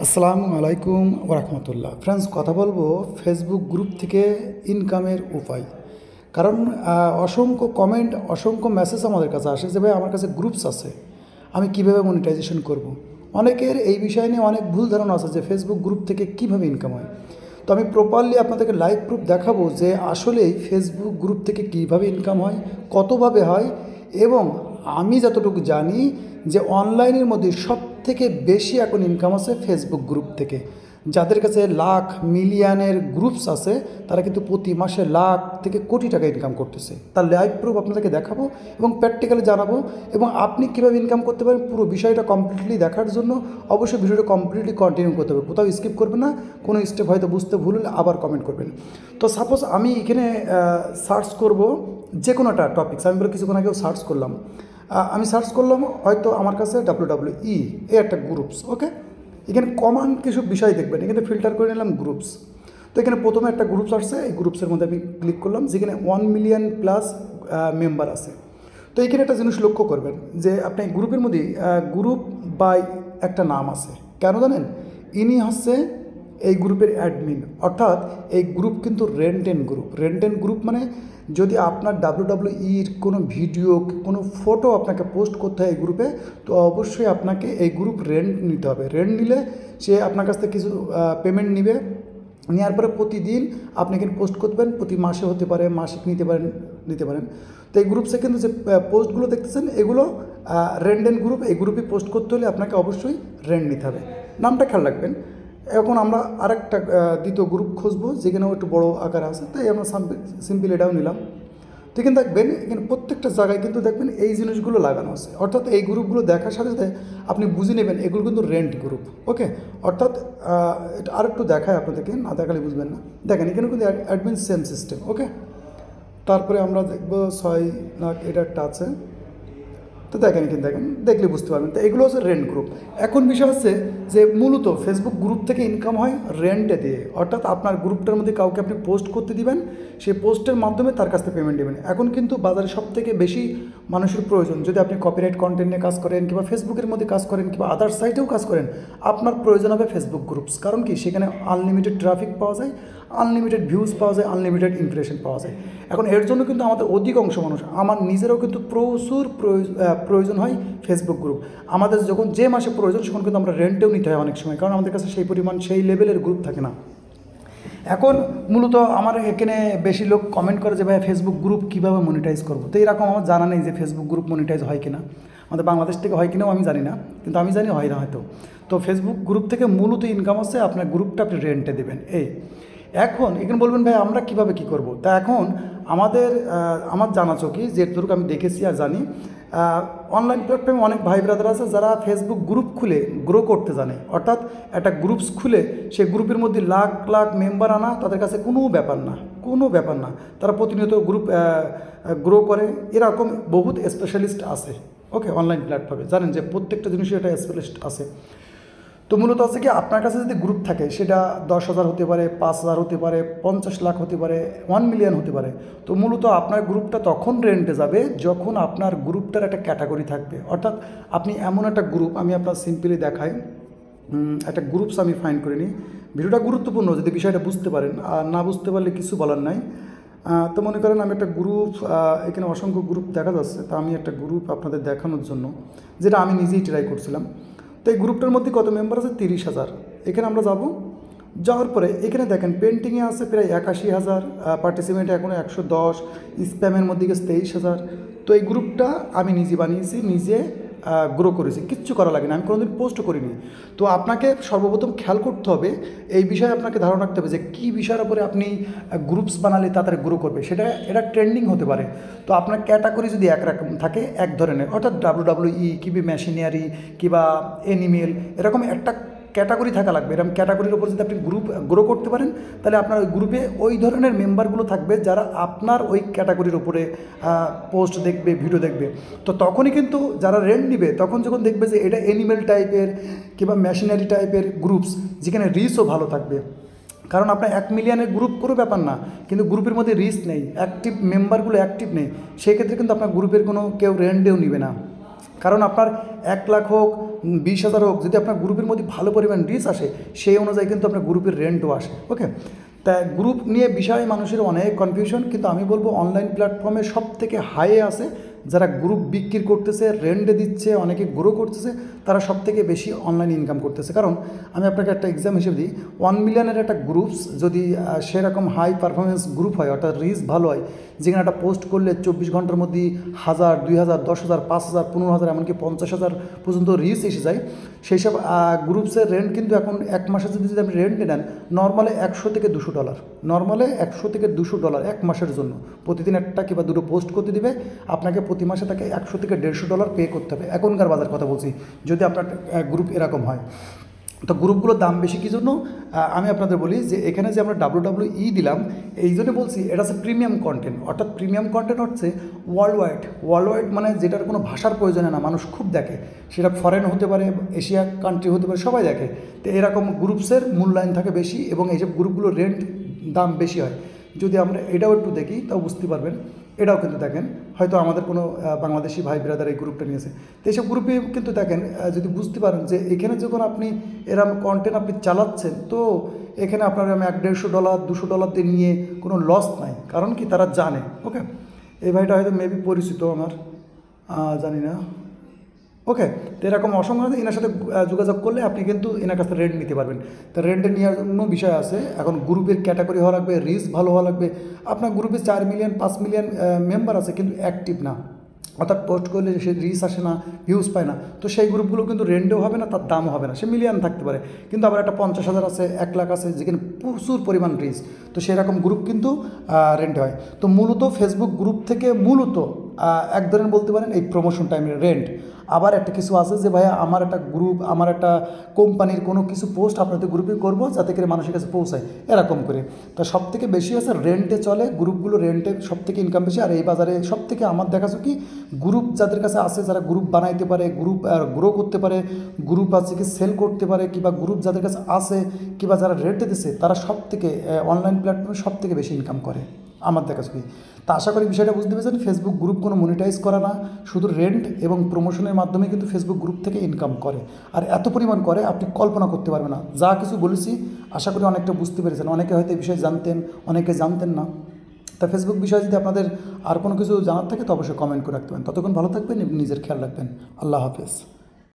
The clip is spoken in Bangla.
আসসালামু আলাইকুম ওরহমতুল্লাহ। ফ্রেন্ডস, কথা বলবো ফেসবুক গ্রুপ থেকে ইনকামের উপায়। কারণ অসংখ্য কমেন্ট, অসংখ্য মেসেজ আমাদের কাছে আসে যে ভাই আমার কাছে গ্রুপস আছে, আমি কিভাবে মনিটাইজেশন করব। অনেকের এই বিষয় নিয়ে অনেক ভুল ধারণা আছে যে ফেসবুক গ্রুপ থেকে কিভাবে ইনকাম হয়। তো আমি প্রপারলি আপনাদেরকে লাইভ প্রুফ দেখাবো যে আসলেই ফেসবুক গ্রুপ থেকে কিভাবে ইনকাম হয়, কতভাবে হয়, এবং আমি যতটুকু জানি যে অনলাইনের মধ্যে সবথেকে বেশি এখন ইনকাম আছে ফেসবুক গ্রুপ থেকে। যাদের কাছে লাখ মিলিয়নের গ্রুপস আছে তারা কিন্তু প্রতি মাসে লাখ থেকে কোটি টাকা ইনকাম করতেছে। তার লাইভ প্রুফ আপনাদেরকে দেখাবো এবং প্র্যাকটিক্যালি জানাবো, এবং আপনি কীভাবে ইনকাম করতে পারেন পুরো বিষয়টা কমপ্লিটলি দেখার জন্য অবশ্যই ভিডিওটা কমপ্লিটলি কন্টিনিউ করতে হবে, কোথাও স্কিপ করবেন না। কোনো স্টেপ হয়তো বুঝতে ভুল হলে আবার কমেন্ট করবেন। তো সাপোজ আমি এখানে সার্চ করব যে কোনো একটা টপিকস, আমি বলে কিছুক্ষণ আগেও সার্চ করলাম, আমি সার্চ করলাম হয়তো আমার কাছে WWE এই একটা গ্রুপস। ওকে, এখানে কমন কিছু বিষয় দেখবেন, এখানে ফিল্টার করে নিলাম গ্রুপস। তো এখানে প্রথমে একটা গ্রুপস আসছে, এই গ্রুপসের মধ্যে আমি ক্লিক করলাম যেখানে 1 মিলিয়ন প্লাস মেম্বার আছে। তো এখানে একটা জিনিস লক্ষ্য করবেন যে আপনি গ্রুপের মধ্যে গ্রুপ বাই একটা নাম আছে, কেন জানেন? ইনি হচ্ছে এই গ্রুপের অ্যাডমিন, অর্থাৎ এই গ্রুপ কিন্তু রেন্টেন গ্রুপ। রেন্টেন গ্রুপ মানে যদি আপনার WWE কোনো ভিডিও, কোনো ফটো আপনাকে পোস্ট করতে হয় এই গ্রুপে, তো অবশ্যই আপনাকে এই গ্রুপ রেন্ট নিতে হবে। রেন্ট নিলে সে আপনার কাছ থেকে কিছু পেমেন্ট নেবে, নেওয়ার পরে প্রতিদিন আপনি কিন্তু পোস্ট করবেন, প্রতি মাসে হতে পারে, মাসিক নিতে পারেন। তো এই গ্রুপসে কিন্তু যে পোস্টগুলো দেখতেছেন এগুলো রেন্টেন গ্রুপ। এই গ্রুপে পোস্ট করতে হলে আপনাকে অবশ্যই রেন্ট নিতে হবে, নামটা খেয়াল রাখবেন। এখন আমরা আরেকটা দ্বিতীয় গ্রুপ খুঁজবো যেখানেও একটু বড়ো আকার আছে, তাই আমরা সিম্পল এটাও নিলাম। তো এখানে দেখবেন, এখানে প্রত্যেকটা জায়গায় কিন্তু দেখবেন এই জিনিসগুলো লাগানো আছে, অর্থাৎ এই গ্রুপগুলো দেখার সাথে সাথে আপনি বুঝে নেবেন এগুলো কিন্তু রেন্ট গ্রুপ। ওকে, অর্থাৎ এটা আরেকটু দেখায় আপনাদেরকে, না দেখালে বুঝবেন না। দেখেন এখানে কিন্তু অ্যাডমিন সেম সিস্টেম। ওকে, তারপরে আমরা দেখবো 6 লাখ, এটা একটা আছে। তো দেখেন, কিন্তু দেখেন, দেখলে বুঝতে পারবেন। তো এগুলো হচ্ছে রেন্ট গ্রুপ। এখন বিষয় হচ্ছে যে মূলত ফেসবুক গ্রুপ থেকে ইনকাম হয় রেন্টে দিয়ে, অর্থাৎ আপনার গ্রুপটার মধ্যে কাউকে আপনি পোস্ট করতে দিবেন, সেই পোস্টের মাধ্যমে তার কাছ থেকে পেমেন্ট দেবেন। এখন কিন্তু বাজারে সবথেকে বেশি মানুষের প্রয়োজন, যদি আপনি কপিরাইট কন্টেন্ট নিয়ে কাজ করেন কিংবা ফেসবুকের মধ্যে কাজ করেন কিংবা আদার সাইটেও কাজ করেন, আপনার প্রয়োজন হবে ফেসবুক গ্রুপস। কারণ কি, সেখানে আনলিমিটেড ট্রাফিক পাওয়া যায়, আনলিমিটেড ভিউজ পাওয়া যায়, আনলিমিটেড ইমপ্রেশন পাওয়া যায়। এখন এর জন্য কিন্তু আমাদের অধিকাংশ মানুষ, আমার নিজেরও কিন্তু প্রচুর প্রয়োজন হয় ফেসবুক গ্রুপ। আমাদের যখন যে মাসে প্রয়োজন সেখানে কিন্তু আমরা রেন্টেও নিতে হয় অনেক সময়, কারণ আমাদের কাছে সেই পরিমাণ, সেই লেভেলের গ্রুপ থাকে না। এখন মূলত আমার এখানে বেশি লোক কমেন্ট করে যে ভাই ফেসবুক গ্রুপ কীভাবে মনিটাইজ করবো। তো এরকম আমার জানা নেই যে ফেসবুক গ্রুপ মনিটাইজ হয় কিনা, আমাদের বাংলাদেশ থেকে হয় কিনাও আমি জানি না, কিন্তু আমি জানি হয় না হয়তো। তো ফেসবুক গ্রুপ থেকে মূলত ইনকাম হচ্ছে আপনার গ্রুপটা আপনি রেন্টে দেবেন। এখন এখানে বলবেন ভাই আমরা কীভাবে কী করব। তা এখন আমার জানা চোখে যেটুকু আমি দেখেছি আর জানি, অনলাইন প্ল্যাটফর্মে অনেক ভাই ব্রাদার আছে যারা ফেসবুক গ্রুপ খুলে গ্রো করতে জানে, অর্থাৎ একটা গ্রুপস খুলে সেই গ্রুপের মধ্যে লাখ লাখ মেম্বার আনা তাদের কাছে কোনো ব্যাপার না। তারা প্রতিনিয়ত গ্রুপ গ্রো করে, এরকম বহুত স্পেশালিস্ট আছে। ওকে, অনলাইন প্ল্যাটফর্মে জানেন যে প্রত্যেকটা জিনিসের একটা স্পেশালিস্ট আছে। তো মূলত আছে কি, আপনার কাছে যদি গ্রুপ থাকে সেটা 10,000 হতে পারে, 5,000 হতে পারে, 50 লাখ হতে পারে, 1 মিলিয়ন হতে পারে। তো মূলত আপনার গ্রুপটা তখন রেন্টে যাবে যখন আপনার গ্রুপটার একটা ক্যাটাগরি থাকবে, অর্থাৎ আপনি এমন একটা গ্রুপ, আমি আপনার সিম্পলি দেখাই, একটা গ্রুপস আমি ফাইন্ড করে নিই। ভিডিওটা গুরুত্বপূর্ণ যদি বিষয়টা বুঝতে পারেন, আর না বুঝতে পারলে কিছু বলার নাই। তো মনে করেন আমি একটা গ্রুপ, এখানে অসংখ্য গ্রুপ দেখা যাচ্ছে, তা আমি একটা গ্রুপ আপনাদের দেখানোর জন্য, যেটা আমি নিজেই ট্রাই করছিলাম। তো এই গ্রুপটার মধ্যে কত মেম্বার আছে? 30,000। এখানে আমরা যাওয়ার পরে এখানে দেখেন পেন্টিংয়ে আছে প্রায় 81,000, পার্টিসিপেন্টে এখনও 110, স্প্যামের মধ্যে গেছে 23,000। তো এই গ্রুপটা আমি নিজে বানিয়েছি, নিজে গ্রো করেছি, কিচ্ছু করা লাগে না, আমি কোনোদিন পোস্টও করিনি। তো আপনাকে সর্বপ্রথম খেয়াল করতে হবে, এই বিষয়ে আপনাকে ধারণা রাখতে হবে যে কী বিষয়ের উপরে আপনি গ্রুপস বানালে তাড়াতাড়ি গ্রো করবে, এটা ট্রেন্ডিং হতে পারে। তো আপনার ক্যাটাগরি যদি একরকম থাকে, এক ধরনের, অর্থাৎ WWE কিংবা মেশিনারি কিংবা এনিমেল, এরকম একটা ক্যাটাগরি থাকা লাগবে। এরকম ক্যাটাগরির উপর যদি আপনি গ্রুপ গ্রো করতে পারেন, তাহলে আপনার ওই গ্রুপে ওই ধরনের মেম্বারগুলো থাকবে যারা আপনার ওই ক্যাটাগরির উপরে পোস্ট দেখবে, ভিডিও দেখবে। তো তখনই কিন্তু যারা রেন্ট নিবে, তখন যখন দেখবে যে এটা অ্যানিমেল টাইপের কিংবা মেশিনারি টাইপের গ্রুপস, যেখানে রিচও ভালো থাকবে। কারণ আপনার 1 মিলিয়নের গ্রুপ কোনো ব্যাপার না, কিন্তু গ্রুপের মধ্যে রিচ নেই, অ্যাক্টিভ মেম্বারগুলো অ্যাক্টিভ নেই, সেক্ষেত্রে কিন্তু আপনার গ্রুপের কোনো কেউ রেন্টেও নিবে না। কারণ আপনার 1 লাখ হোক 20,000 হোক, যদি আপনার গ্রুপের মধ্যে ভালো পরিমাণ রিচ আসে সেই অনুযায়ী কিন্তু আপনার গ্রুপের রেন্টও আসে। ওকে, তা গ্রুপ নিয়ে বিষয়ে মানুষের অনেক কনফিউশন, কিন্তু আমি বলবো অনলাইন প্ল্যাটফর্মে সব থেকে হাইয়ে আছে যারা গ্রুপ বিক্রি করতেছে, রেন্টে দিচ্ছে, অনেকে গ্রো করতেছে, তারা সব থেকে বেশি অনলাইন ইনকাম করতেছে। কারণ আমি আপনাকে একটা এক্সাম হিসেবে দিই, 1 মিলিয়নের একটা গ্রুপস যদি সেরকম হাই পারফরমেন্স গ্রুপ হয়, অর্থাৎ রিচ ভালো হয়, যেখানে একটা পোস্ট করলে 24 ঘন্টার মধ্যে 1000, 2000, 10,000, 5,000, 15,000, এমনকি 50,000 পর্যন্ত রিচ এসে যায়, সেই সব গ্রুপসের রেন্ট কিন্তু এখন 1 মাসে যদি আপনি রেন্টে নেন, নর্মালে $100 থেকে $200, নর্মালে $100 থেকে $200 1 মাসের জন্য। প্রতিদিন একটা কিংবা দুটো পোস্ট করতে দিবে, আপনাকে প্রতি মাসে তাকে $100 থেকে $150 পে করতে হবে, এখনকার বাজার কথা বলছি, যদি আপনার গ্রুপ এরকম হয়। তো গ্রুপগুলোর দাম বেশি কী জন্য আমি আপনাদের বলি যে এখানে যে আমরা WWE দিলাম, এই জন্য বলছি এটা হচ্ছে প্রিমিয়াম কন্টেন্ট। অর্থাৎ প্রিমিয়াম কন্টেন্ট হচ্ছে ওয়ার্ল্ড মানে যেটার কোনো ভাষার প্রয়োজনে না, মানুষ খুব দেখে, সেটা ফরেন হতে পারে, এশিয়া কান্ট্রি হতে পারে, সবাই দেখে। তো এরকম গ্রুপসের মূল্যায়ন থাকে বেশি এবং এইসব গ্রুপগুলোর রেন্ট দাম বেশি হয়। যদি আমরা এটাও একটু দেখি তাও বুঝতে পারবেন। এটাও কিন্তু দেখেন, হয়তো আমাদের কোনো বাংলাদেশি ভাই ব্রাদার এই গ্রুপটা নিয়েছে, তো এইসব গ্রুপে কিন্তু দেখেন, যদি বুঝতে পারেন যে এখানে যখন আপনি এরকম কন্টেন্ট আপনি চালাচ্ছেন, তো এখানে আপনার আমি $150, $200 দিয়ে নিয়ে কোনো লস নাই। কারণ কি, তারা জানে। ওকে, এই ভাইটা হয়তো মেবি পরিচিত আমার, জানি না। ওকে, তো এরকম অসংখ্য এনার সাথে যোগাযোগ করলে আপনি কিন্তু এনার কাছে রেন্ট নিতে পারবেন। তো রেন্টে নেওয়ার জন্য বিষয় আছে, এখন গ্রুপের ক্যাটাগরি হওয়া লাগবে, রিচ ভালো হওয়া লাগবে। আপনার গ্রুপে 4 মিলিয়ন 5 মিলিয়ন মেম্বার আছে কিন্তু অ্যাক্টিভ না, অর্থাৎ পোস্ট করলে সে রিচ আসে না, ভিউজ পায় না, তো সেই গ্রুপগুলো কিন্তু রেন্টেও হবে না, তার দামও হবে না। সে মিলিয়ন থাকতে পারে, কিন্তু আবার একটা 50,000 আছে, 1 লাখ আছে, যেখানে প্রচুর পরিমাণ রিচ, তো সেরকম গ্রুপ কিন্তু রেন্টে হয়। তো মূলত ফেসবুক গ্রুপ থেকে মূলত এক ধরনের বলতে পারেন এই প্রমোশন টাইমের রেন্ট। আবার একটা কিছু আছে যে ভাইয়া আমার একটা গ্রুপ, আমার একটা কোম্পানির কোনো কিছু পোস্ট আপনাদের গ্রুপে করবো যাতে করে মানুষের কাছে পৌঁছায়, এরকম করে। তো সব থেকে বেশি আছে রেন্টে চলে, গ্রুপগুলো রেন্টে সব থেকে ইনকাম বেশি। আর এই বাজারে সব থেকে আমার দেখাছো কি, গ্রুপ যাদের কাছে আছে, যারা গ্রুপ বানাইতে পারে, গ্রুপ গ্রো করতে পারে, গ্রুপ আছে কি সেল করতে পারে, কিংবা গ্রুপ যাদের কাছে আছে কিংবা যারা রেন্টে দিচ্ছে, তারা সব থেকে অনলাইন প্ল্যাটফর্মে সব থেকে বেশি ইনকাম করে আমার দেখাছো কি। তা আশা করি বিষয়টা বুঝতে পেরেছেন। ফেসবুক গ্রুপ কোনো মনিটাইজ করা না, শুধু রেন্ট এবং প্রমোশনের মাধ্যমে কিন্তু ফেসবুক গ্রুপ থেকে ইনকাম করে, আর এত পরিমাণ করে আপনি কল্পনা করতে পারবেন না। যা কিছু বলেছি আশা করি অনেকটা বুঝতে পেরেছেন। অনেকে হয়তো এই বিষয়ে জানতেন, অনেকে জানতেন না। তা ফেসবুক বিষয়ে যদি আপনাদের আর কোনো কিছু জানার থাকে তো অবশ্যই কমেন্ট করে রাখতে পারেন। ততক্ষণ ভালো থাকবেন এবং নিজের খেয়াল রাখবেন। আল্লাহ হাফেজ।